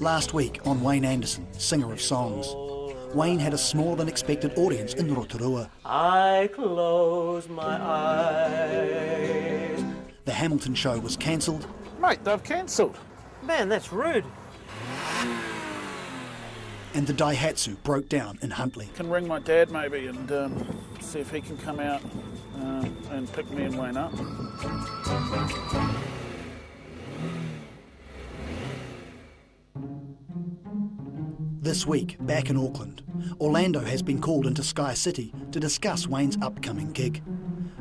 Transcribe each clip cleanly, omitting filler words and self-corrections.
Last week on Wayne Anderson, singer of songs, Wayne had a smaller than expected audience in Rotorua. I close my eyes. The Hamilton show was cancelled. Mate, they've cancelled. Man, that's rude. And the Daihatsu broke down in Huntly. Can ring my dad maybe and see if he can come out and pick me and Wayne up. This week, back in Auckland, Orlando has been called into SkyCity to discuss Wayne's upcoming gig.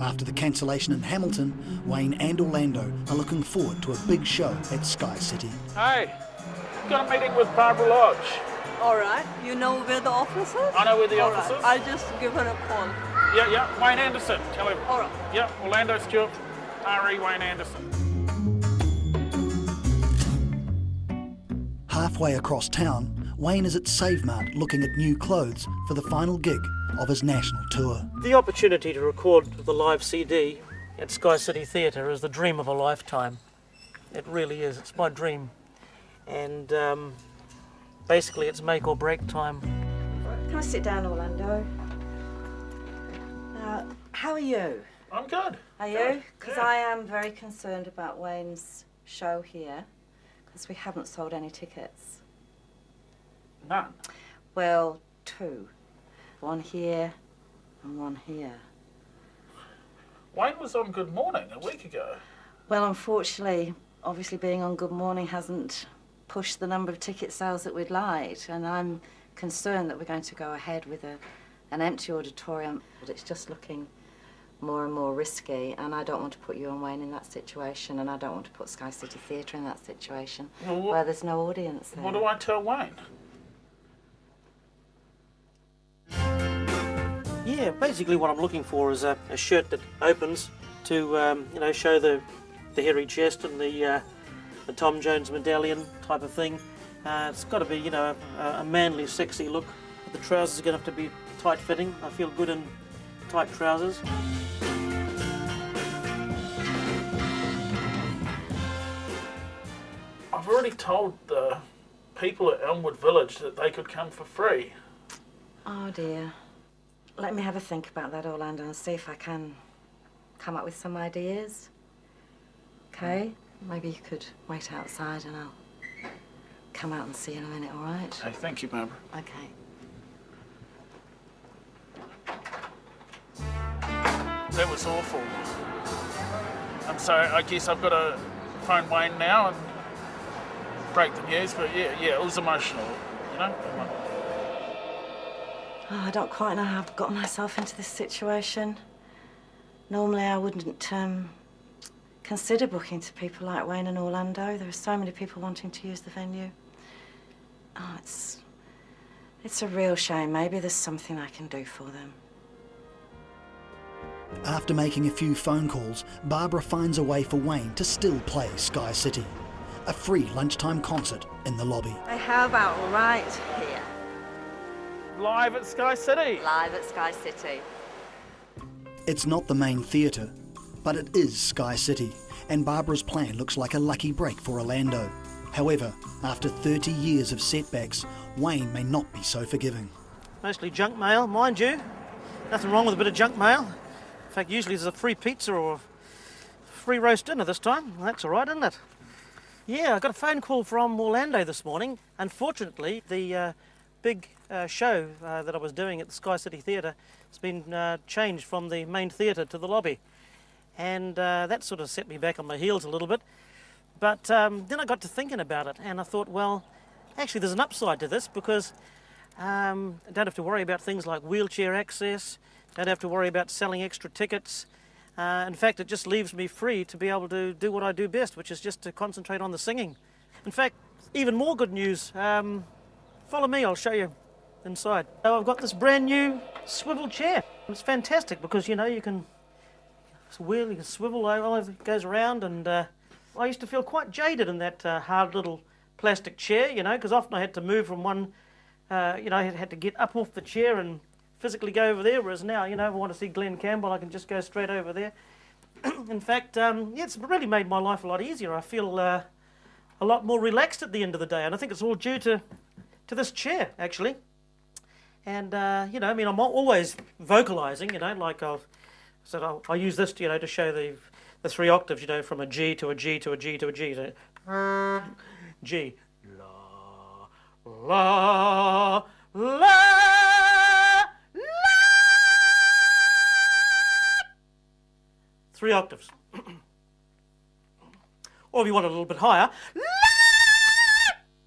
After the cancellation in Hamilton, Wayne and Orlando are looking forward to a big show at SkyCity. Hey, got a meeting with Barbara Lodge. All right. You know where the office is? I know where the All office right. is. I'll just give her a call. Yeah, Wayne Anderson, tell him. All right. Yeah, Orlando Stewart, R.E. Wayne Anderson. Halfway across town, Wayne is at Save Mart looking at new clothes for the final gig of his national tour. The opportunity to record the live CD at SkyCity Theatre is the dream of a lifetime. It really is. It's my dream. And basically it's make or break time. Can I sit down, Orlando? Now, how are you? I'm good. Are you? Because I am very concerned about Wayne's show here, because we haven't sold any tickets. None. Well, 2. One here and one here. Wayne was on Good Morning a week ago. Well, unfortunately, obviously being on Good Morning hasn't pushed the number of ticket sales that we'd like, and I'm concerned that we're going to go ahead with an empty auditorium, but it's just looking more and more risky, and I don't want to put you and Wayne in that situation, and I don't want to put SkyCity Theatre in that situation where there's no audience there. What do I tell Wayne? Yeah, basically what I'm looking for is a shirt that opens to, show the hairy chest and the Tom Jones medallion type of thing. It's got to be, a manly, sexy look. The trousers are going to have to be tight-fitting. I feel good in tight trousers. I've already told the people at Elmwood Village that they could come for free. Oh dear. Let me have a think about that, Orlando, and see if I can come up with some ideas. Okay? Maybe you could wait outside and I'll come out and see you in a minute, all right? Hey, thank you, Barbara. Okay. That was awful. I'm sorry, I guess I've got to phone Wayne now and break the news, but yeah, it was emotional, Oh, I don't quite know how I've got myself into this situation. Normally I wouldn't consider booking to people like Wayne and Orlando. There are so many people wanting to use the venue. Oh, it's a real shame. Maybe there's something I can do for them. After making a few phone calls, Barbara finds a way for Wayne to still play SkyCity. A free lunchtime concert in the lobby. How about right here? Live at SkyCity. Live at SkyCity. It's not the main theatre, but it is SkyCity, and Barbara's plan looks like a lucky break for Orlando. However, after 30 years of setbacks, Wayne may not be so forgiving. Mostly junk mail, mind you. Nothing wrong with a bit of junk mail. In fact, usually there's a free pizza or a free roast dinner this time. That's all right, isn't it? Yeah, I got a phone call from Orlando this morning. Unfortunately, the big show that I was doing at the SkyCity Theatre has been changed from the main theatre to the lobby. And that sort of set me back on my heels a little bit. But then I got to thinking about it, and I thought, well, actually there's an upside to this, because I don't have to worry about things like wheelchair access, don't have to worry about selling extra tickets. In fact, it just leaves me free to be able to do what I do best, which is just to concentrate on the singing. In fact, even more good news. Follow me, I'll show you inside. So I've got this brand new swivel chair. It's fantastic because, you can wheel, you can swivel over, it goes around, and I used to feel quite jaded in that hard little plastic chair, because often I had to move from one, I had to get up off the chair and physically go over there, whereas now, if I want to see Glenn Campbell, I can just go straight over there. In fact, it's really made my life a lot easier. I feel a lot more relaxed at the end of the day, and I think it's all due to this chair, actually. And, you know, I mean, I'm always vocalising, you know, like I'll use this, you know, to show the 3 octaves, you know, from a G to a G to a G to a G. So, G. La, la, la, la. 3 octaves. Or if you want it a little bit higher, la,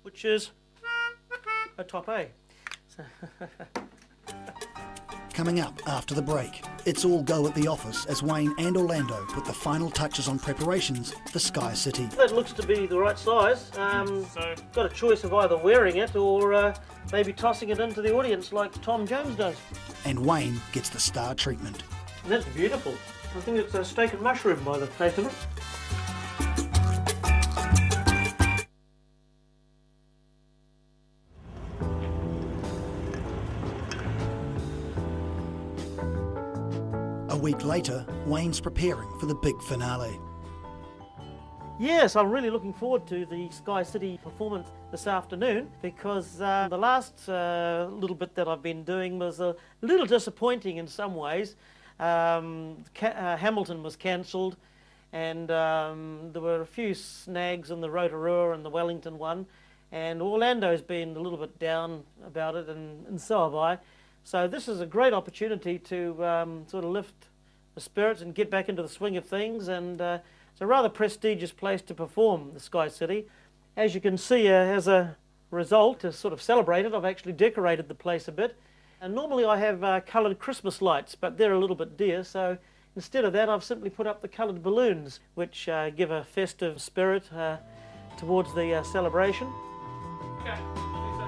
which is a top A. Coming up after the break, it's all go at the office as Wayne and Orlando put the final touches on preparations for SkyCity. That looks to be the right size. Got a choice of either wearing it or maybe tossing it into the audience like Tom Jones does. And Wayne gets the star treatment. And that's beautiful. I think it's a steak and mushroom by the taste of it. A week later, Wayne's preparing for the big finale. Yes, I'm really looking forward to the SkyCity performance this afternoon because the last little bit that I've been doing was a little disappointing in some ways. Hamilton was cancelled and there were a few snags in the Rotorua and the Wellington one, and Orlando's been a little bit down about it, and so have I. So this is a great opportunity to sort of lift the spirits and get back into the swing of things, and it's a rather prestigious place to perform, the SkyCity. As you can see, as a result, to sort of celebrate it, I've actually decorated the place a bit. And normally I have coloured Christmas lights, but they're a little bit dear, so instead of that I've simply put up the coloured balloons, which give a festive spirit towards the celebration.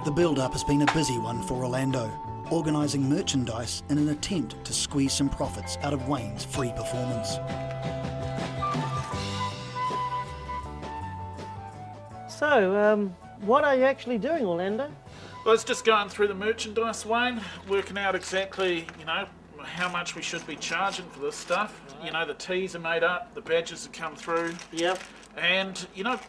The build-up has been a busy one for Orlando, organising merchandise in an attempt to squeeze some profits out of Wayne's free performance. So, what are you actually doing, Orlando? Well, it's just going through the merchandise, Wayne, working out exactly, you know, how much we should be charging for this stuff. Right. You know, the tees are made up, the badges have come through. Yep. And, you know,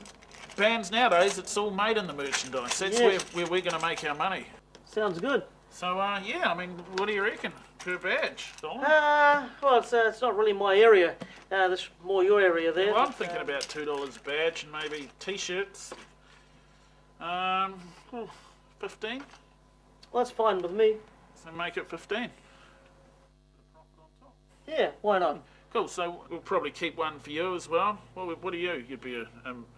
bands nowadays, it's all made in the merchandise. That's where we're going to make our money. Sounds good. So, yeah, I mean, what do you reckon per badge? Well, it's not really my area. That's more your area there. Well, I'm thinking about $2 a badge and maybe T-shirts. 15. Well, that's fine with me. So make it 15. Yeah, why not? Cool, so we'll probably keep one for you as well. What are you? You'd be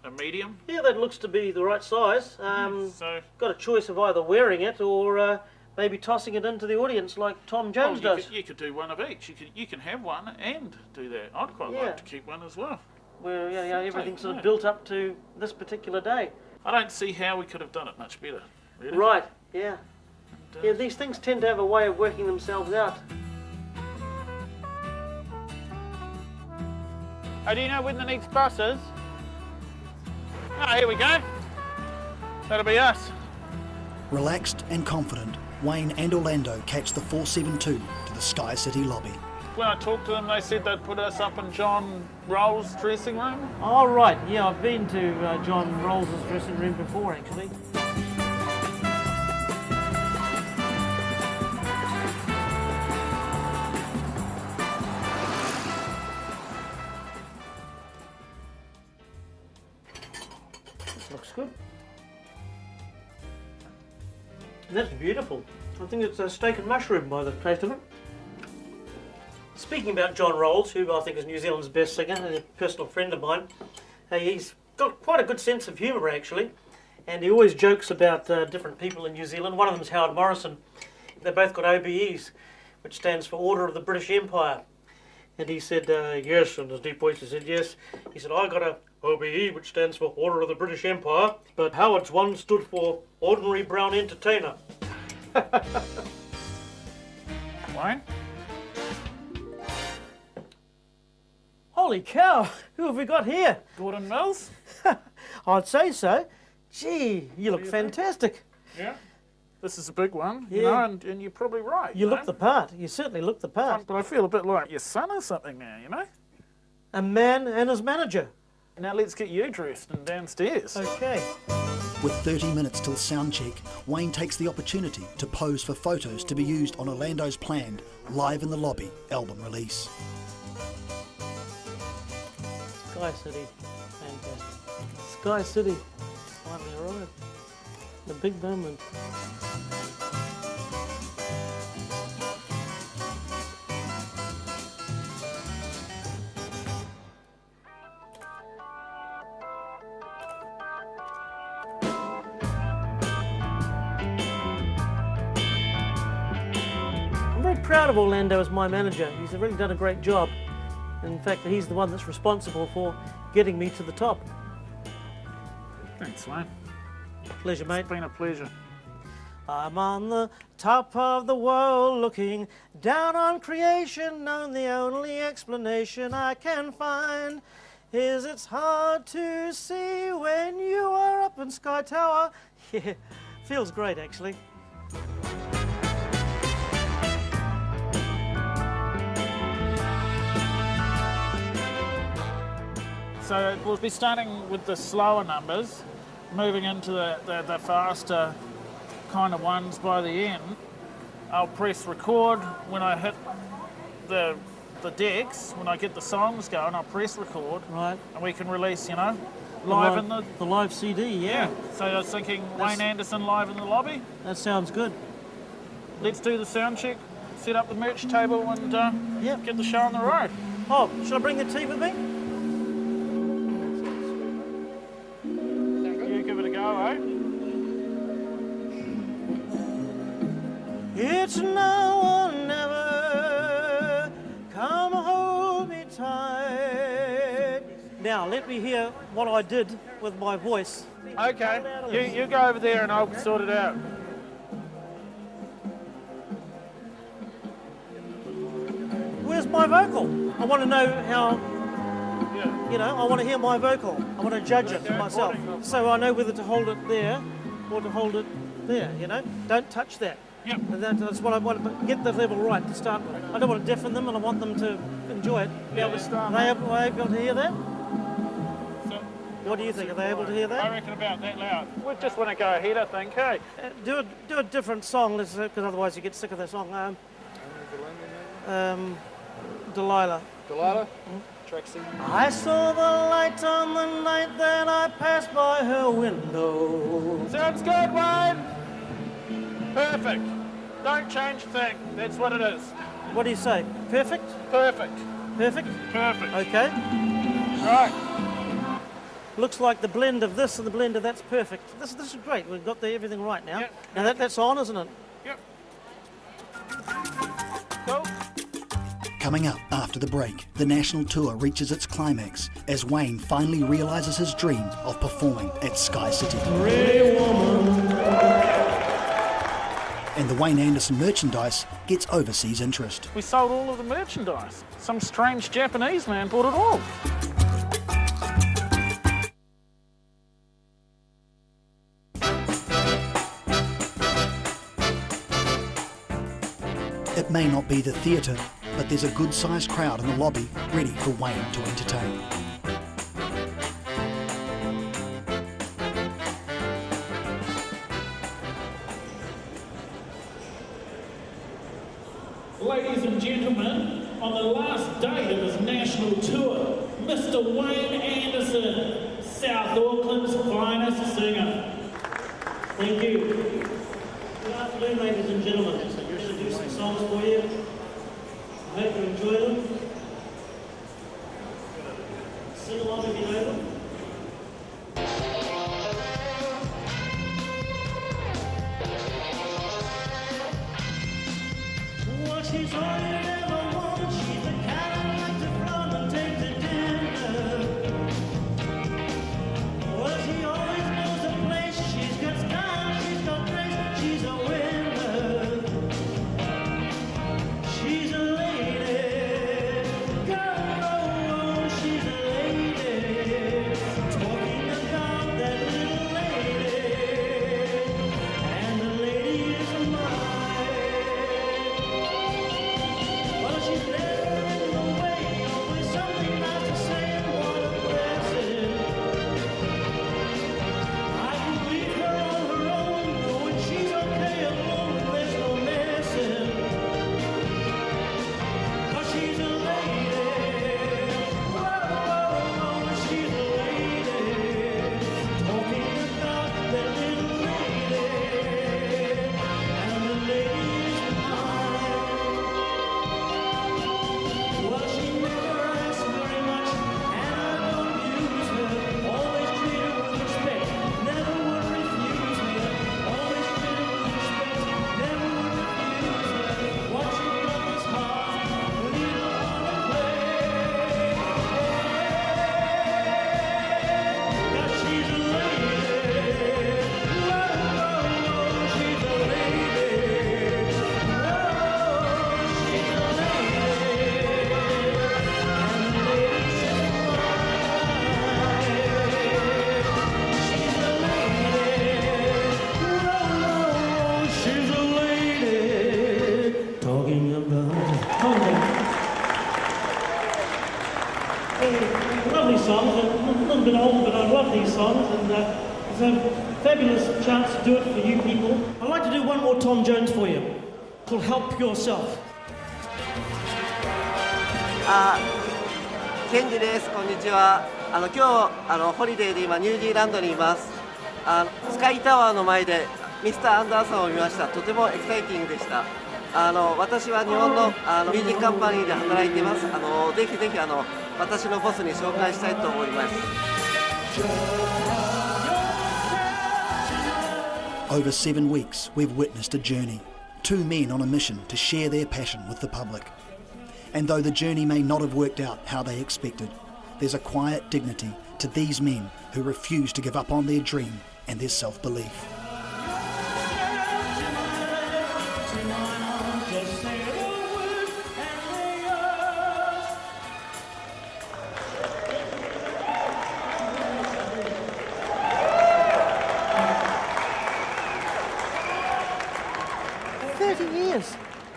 a medium? Yeah, that looks to be the right size. So got a choice of either wearing it or maybe tossing it into the audience like Tom Jones does. You could do one of each. You can have one and do that. I'd quite like to keep one as well. Where everything's sort of built up to this particular day. I don't see how we could have done it much better. Really. Right, yeah. Yeah, these things tend to have a way of working themselves out. Oh, do you know when the next bus is? Oh, here we go. That'll be us. Relaxed and confident, Wayne and Orlando catch the 472 to the SkyCity lobby. When I talked to them, they said they'd put us up in John Roll's dressing room. Oh, right. Yeah, I've been to John Rolls' dressing room before, actually. This looks good. That's beautiful. I think it's a steak and mushroom by the taste of it. Speaking about John Rolls, who I think is New Zealand's best singer and a personal friend of mine, he's got quite a good sense of humour actually, and he always jokes about different people in New Zealand. One of them is Howard Morrison. They both got OBEs, which stands for Order of the British Empire. And he said, yes, in his deep voice he said, yes. He said, I got a OBE, which stands for Order of the British Empire, but Howard's one stood for Ordinary Brown Entertainer. Wayne? Holy cow, who have we got here? Gordon Mills? I'd say so. Gee, you look fantastic. Yeah. This is a big one, Yeah. you know, and you're probably right. You look know? the part. You certainly look the part. But I feel a bit like your son or something now, you know? A man and his manager. Now let's get you dressed and downstairs. Okay. With 30 minutes till sound check, Wayne takes the opportunity to pose for photos to be used on Orlando's planned Live in the Lobby album release. SkyCity. Fantastic. SkyCity. Finally arrived. The big moment. I'm very proud of Orlando as my manager. He's really done a great job. In fact, he's the one that's responsible for getting me to the top. Thanks, Wayne. Pleasure, mate. It's been a pleasure. I'm on the top of the world looking down on creation, and the only explanation I can find is it's hard to see when you are up in Sky Tower. Yeah, feels great actually. So we'll be starting with the slower numbers, moving into the faster kind of ones by the end. I'll press record when I hit the decks, when I get the songs going, I'll press record. Right. And we can release, live in the... The live CD, yeah. So I was thinking Wayne Anderson live in the lobby. That sounds good. Let's do the sound check, set up the merch table and Yep. get the show on the road. Oh, should I bring the tea with me? You give it a go, eh? It's now or never, come hold me tight. Now, let me hear what I did with my voice. Okay, you go over there and I'll sort it out. Where's my vocal? I want to know how, Yeah. I want to hear my vocal. I want to judge it for myself. So I know whether to hold it there or to hold it there, Don't touch that. Yep. And that's what I want to get the level right to start with. I don't want to deafen them and I want them to enjoy it. Yeah, we start. Are they able to hear that? So, What do you think? Are they able to hear I that? reckon about that loud. We just want to go ahead, I think, hey? Do a different song, because otherwise you get sick of that song. Delilah. Delilah? Trixie? I saw the light on the night that I passed by her window. Sounds good, Wayne. Perfect. Don't change a thing. That's what it is. What do you say? Perfect? Perfect. Perfect? Perfect. Okay. Right. Looks like the blend of this and the blend of that's perfect. This is great. We've got everything right now. Yep. Now that's on, isn't it? Yep. Cool. Coming up after the break, the national tour reaches its climax as Wayne finally realises his dream of performing at SkyCity. And the Wayne Anderson merchandise gets overseas interest. We sold all of the merchandise. Some strange Japanese man bought it all. It may not be the theatre, but there's a good-sized crowd in the lobby ready for Wayne to entertain. Ladies and gentlemen, on the last day of his national tour, Mr. Wayne Anderson, South Auckland's finest singer. Thank you. Good afternoon, ladies and gentlemen. I'm going to do some songs for you. I hope you enjoy them. Sing along if you know them. Well, she's all you ever want. She's the kind I like to flaunt and take to dinner. Well, she always knows a place. She's got style, she's got grace. She's a winner. She's a lady. Girl, oh, she's a lady. songs. I'm a little bit old, but I love these songs, and it's a fabulous chance to do it for you people. I'd like to do one more Tom Jones for you, called Help Yourself. ケンジです。こんにちは。今日ホリデーで今ニュージーランドにいます。スカイタワーの前でミスター・アンダーソンを見ました。とてもエキサイティングでした。私は日本のミュージックカンパニーで働いています。ぜひぜひ私のボスに紹介したいと思います。Over 7 weeks, we've witnessed a journey. 2 men on a mission to share their passion with the public. And though the journey may not have worked out how they expected, there's a quiet dignity to these men who refuse to give up on their dream and their self-belief.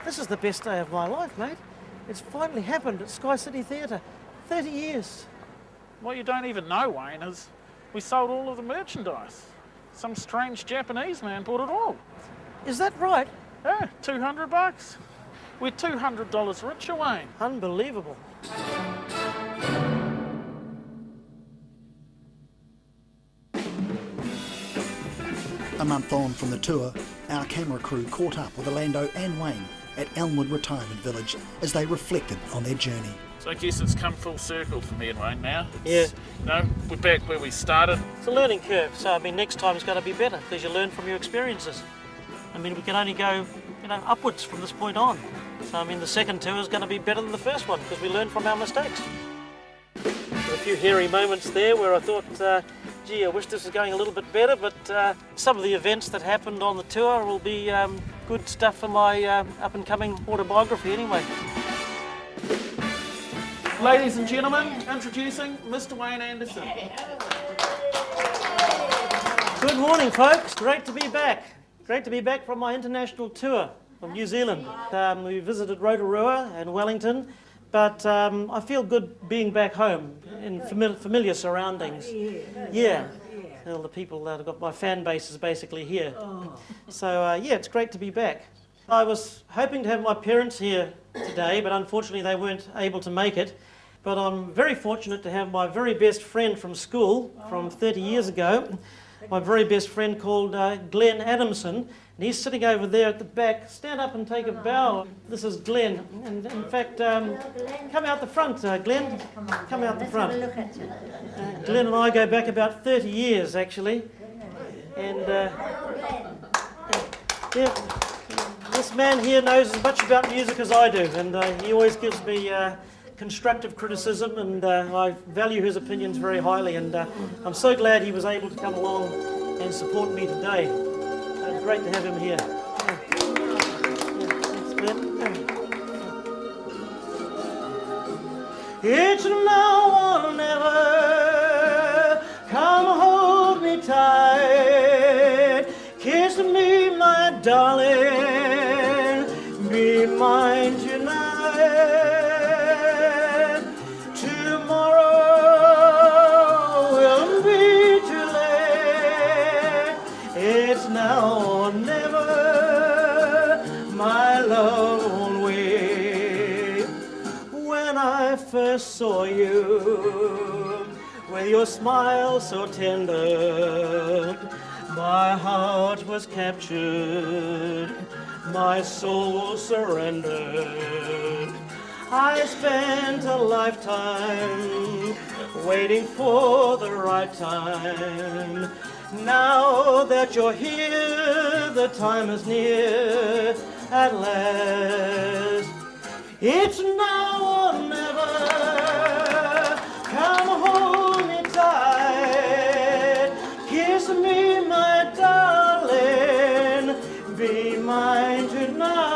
This is the best day of my life, mate. It's finally happened at SkyCity Theatre. 30 years. What you don't even know, Wayne, is we sold all of the merchandise. Some strange Japanese man bought it all. Is that right? Yeah, $200. We're $200 richer, Wayne. Unbelievable. A month on from the tour, our camera crew caught up with Orlando and Wayne at Elmwood Retirement Village as they reflected on their journey. So I guess it's come full circle for me and Wayne now. Yeah. We're back where we started. It's a learning curve, so next time's going to be better because you learn from your experiences. We can only go, upwards from this point on. So the second tour is going to be better than the first one because we learn from our mistakes. There were a few hairy moments there where I thought, gee, I wish this was going a little bit better, but some of the events that happened on the tour will be good stuff for my up-and-coming autobiography anyway. Ladies and gentlemen, introducing Mr. Wayne Anderson. Good morning, folks. Great to be back. Great to be back from my international tour of New Zealand. We visited Rotorua and Wellington, but I feel good being back home in familiar surroundings. Yeah. All the people that have got my fan base is basically here. So yeah, it's great to be back. I was hoping to have my parents here today, but unfortunately they weren't able to make it. But I'm very fortunate to have my very best friend from school from 30 years ago, my very best friend called Glenn Adamson, and he's sitting over there at the back. Stand up and take a bow. This is Glenn, and in fact, come out the front, Glenn. Come out the front. Glenn and I go back about 30 years, actually, and yeah, this man here knows as much about music as I do, and he always gives me constructive criticism, and I value his opinions very highly, and I'm so glad he was able to come along and support me today. It's great to have him here. Thanks, Glenn. It's now or never, come hold me tight, kiss me, my darling, be mine tonight. Now or never, my love won't wait. When I first saw you, with your smile so tender, my heart was captured, my soul surrendered. I spent a lifetime waiting for the right time. Now that you're here, the time is near at last. It's now or never, come hold me tight, kiss me, my darling, be mine tonight.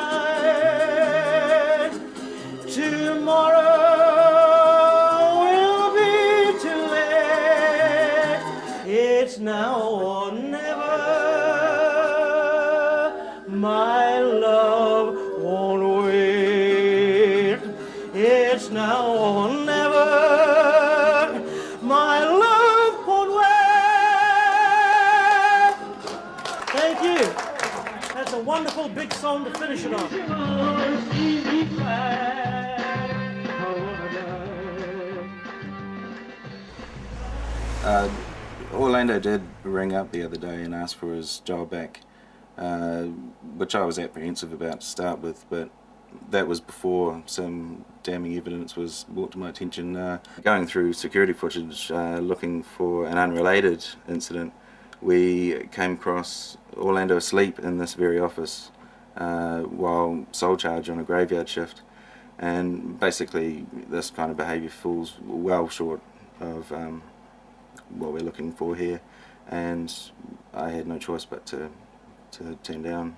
Tomorrow will be too late. It's now or never, my love won't wait. It's now or never, my wonderful big song to finish it on. Orlando did ring up the other day and ask for his job back, which I was apprehensive about to start with, but that was before some damning evidence was brought to my attention. Going through security footage, looking for an unrelated incident, we came across Orlando asleep in this very office while sole charge on a graveyard shift, and basically this kind of behaviour falls well short of what we're looking for here, and I had no choice but to turn down